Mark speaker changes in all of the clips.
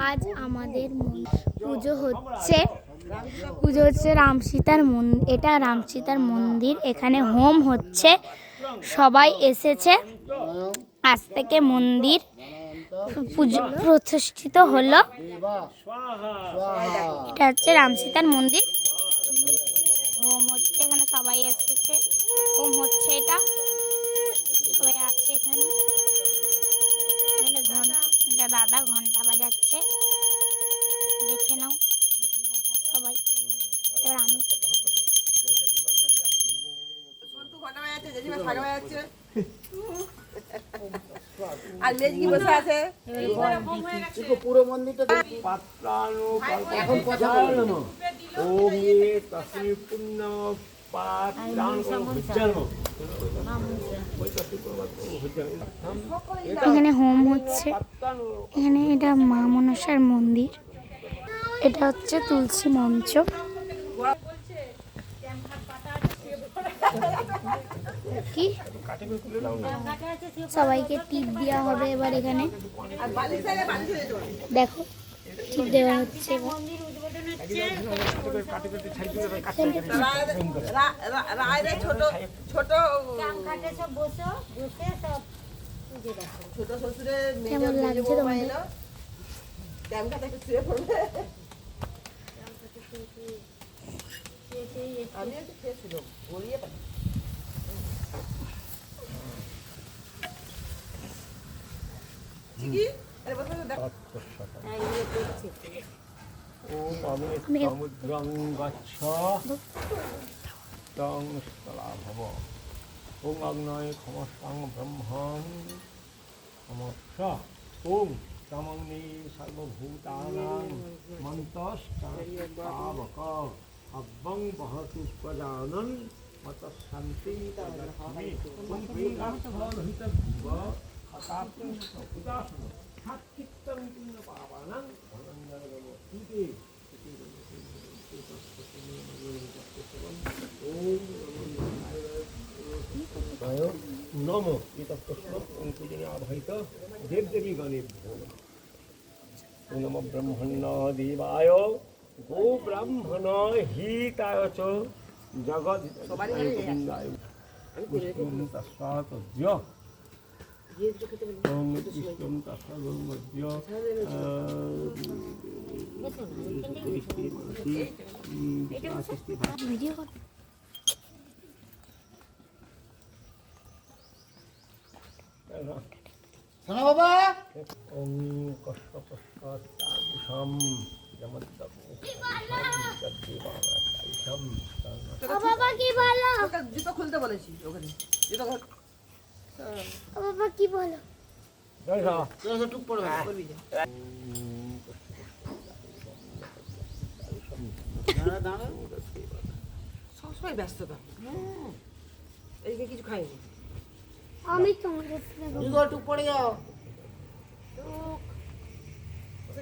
Speaker 1: আজ আমাদের পুজো হচ্ছে রাম সীতার মন্দির। এটা রাম সীতার মন্দির, এখানে হোম হচ্ছে, সবাই এসেছে। আজ থেকে মন্দির পুজো প্রতিষ্ঠিত হলো। এটা হচ্ছে রাম সীতার মন্দির, হোম হচ্ছে, এখানে সবাই এসেছে, হোম হচ্ছে। এটা সবাই আছে এখানে। দাদা ঘন্টা বাজাচ্ছে, দেখে নাও সবাই। এবার আমি
Speaker 2: আর মেজ কি বসে আছে পুরো মন্দিরটা এখন কথা বলবো।
Speaker 3: ওম তস্মি পুণ্য
Speaker 1: এখানে হোম হচ্ছে। এখানে এটা মা মনসার মন্দির, এটা হচ্ছে তুলসী মঞ্চ। কি সবাইকে টিপ দেওয়া হবে এবার। এখানে দেখো টিপ দেওয়া হচ্ছে। কেমন লাগছে তোমাদের?
Speaker 3: সমুদ্রং গচ্ছ তং স্থলাভব। ওং অগ্নয়ে ক্ষমস্তাং ব্রহ্মণ সমস্য। ওং তমগ্নি সর্বভূতানাং মন্তস্তাবক। অব্বং বহতু প্রজানন মতঃশান্তি তদক্ষমে। ওং প্রিয়াস্থলোহিত জীব হতাত্ম সুদাসন সাক্ষিত্তং পুণ্য পাবানাং ধনঞ্জয় নম তত্ত্বশ্লোকজনে আভাইত দেবদেবী গণেভ্যো নম। ব্রহ্মণ্য দেবায় গো ব্রাহ্মণ হিতায় চ জগদ্ধায় তস্মাৎ ওম কৃষ্ণম তস্মাদ্য
Speaker 1: ভিডিও কর।
Speaker 2: শোনো বাবা,
Speaker 3: ওম কষ্ট কষ্টম
Speaker 1: বাবা কি বলো?
Speaker 2: জুতো খুলতে বলেছি ওখানে। জুতো
Speaker 1: বাবা কি বলো?
Speaker 2: টুক পড়বে করবি যে। সবসময় ব্যস্ততা। এইদিকে কিছু খাইনি।
Speaker 1: আমি তোমাদের
Speaker 2: টুক পড়ে যাও।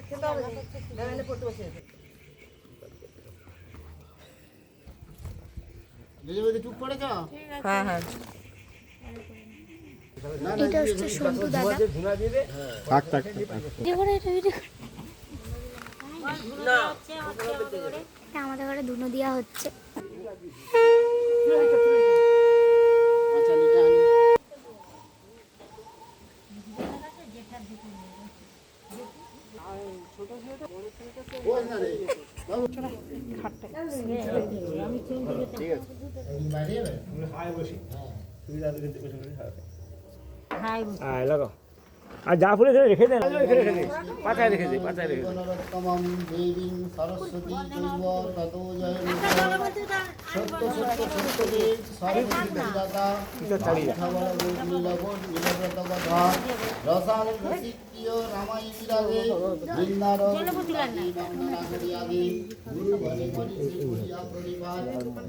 Speaker 2: খেতে হবে না, পড়তে বসে টুক পড়ে যাও। হ্যাঁ হ্যাঁ।
Speaker 1: এটা হচ্ছে সন্তু দাদা। আমাদের ঘরে ধুনো দেওয়া হচ্ছে।
Speaker 3: লাগো আর যা ফুলে রেখে দেন, পাতায় রেখে দিই, পাতায় রেখে দিই।
Speaker 2: সরস্বতী ততো জয় সত্য সত্য সত্যদে সর্বদাতা রসাল রসিকীয় রামাই বিরাগে বৃন্দার গুরু বলে বলিয়া পরিবার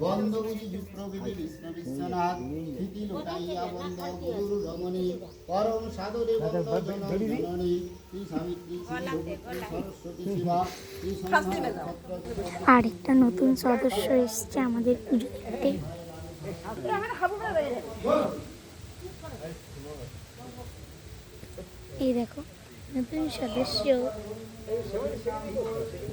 Speaker 2: বন্ধগুরি যুপ্রবিধি কৃষ্ণ বিশ্বনাথ স্থিতি লোটাইয়া বন্ধ গুরু রমণী পরম সাদরে জননী শ্রী সাবিত্রী সরস্বতী শিবা শ্রী
Speaker 1: আরেকটা নতুন সদস্য এসছে আমাদের পুজো দেখতে। এই দেখো নতুন সদস্য